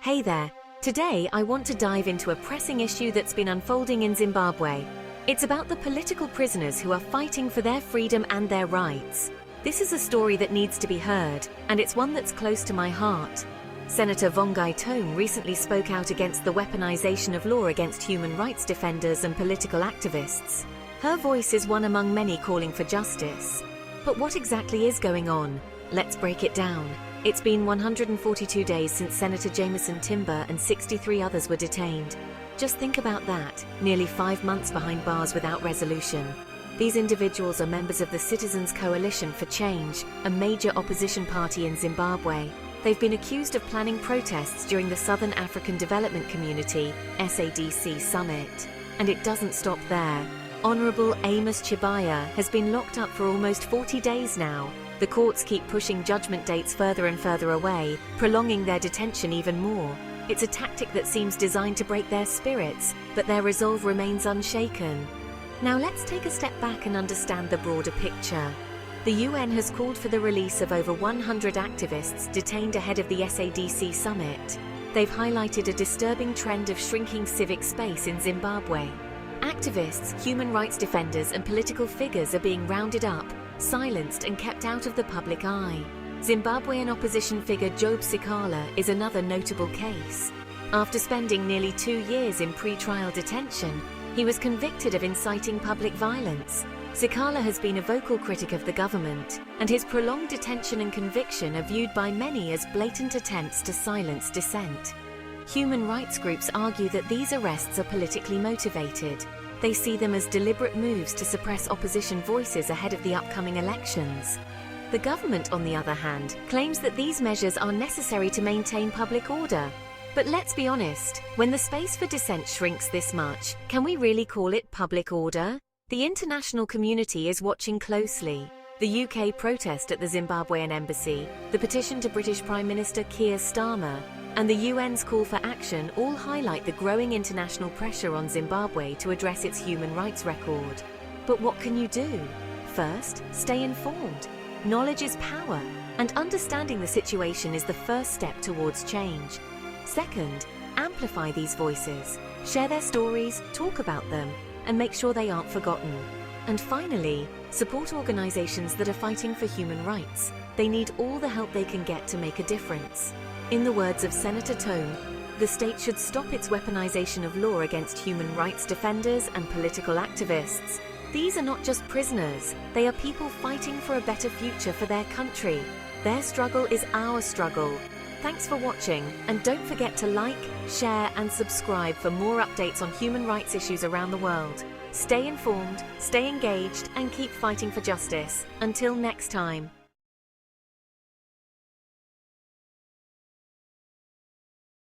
Hey there. Today I want to dive into a pressing issue that's been unfolding in Zimbabwe. It's about the political prisoners who are fighting for their freedom and their rights. This is a story that needs to be heard, and it's one that's close to my heart. Senator Vongai Tome recently spoke out against the weaponization of law against human rights defenders and political activists. Her voice is one among many calling for justice. But what exactly is going on? Let's break it down. It's been 142 days since Senator Jameson Timber and 63 others were detained. Just think about that, nearly 5 months behind bars without resolution. These individuals are members of the Citizens Coalition for Change, a major opposition party in Zimbabwe. They've been accused of planning protests during the Southern African Development Community (SADC) summit. And it doesn't stop there. Honourable Amos Chibaya has been locked up for almost 40 days now. The courts keep pushing judgment dates further and further away, prolonging their detention even more. It's a tactic that seems designed to break their spirits, but their resolve remains unshaken. Now let's take a step back and understand the broader picture. The UN has called for the release of over 100 activists detained ahead of the SADC summit. They've highlighted a disturbing trend of shrinking civic space in Zimbabwe. Activists, human rights defenders and political figures are being rounded up, silenced and kept out of the public eye. Zimbabwean opposition figure Job Sikala is another notable case. After spending nearly 2 years in pre-trial detention, he was convicted of inciting public violence. Sikala has been a vocal critic of the government, and his prolonged detention and conviction are viewed by many as blatant attempts to silence dissent. Human rights groups argue that these arrests are politically motivated. They see them as deliberate moves to suppress opposition voices ahead of the upcoming elections. The government, on the other hand, claims that these measures are necessary to maintain public order. But let's be honest, when the space for dissent shrinks this much, can we really call it public order? The international community is watching closely. The UK protest at the Zimbabwean embassy, the petition to British Prime Minister Keir Starmer, and the UN's call for action all highlight the growing international pressure on Zimbabwe to address its human rights record. But what can you do? First, stay informed. Knowledge is power, and understanding the situation is the first step towards change. Second, amplify these voices. Share their stories, talk about them, and make sure they aren't forgotten. And finally, support organizations that are fighting for human rights. They need all the help they can get to make a difference. In the words of Senator Tome, the state should stop its weaponization of law against human rights defenders and political activists. These are not just prisoners, they are people fighting for a better future for their country. Their struggle is our struggle. Thanks for watching, and don't forget to like, share and subscribe for more updates on human rights issues around the world. Stay informed, stay engaged and keep fighting for justice. Until next time.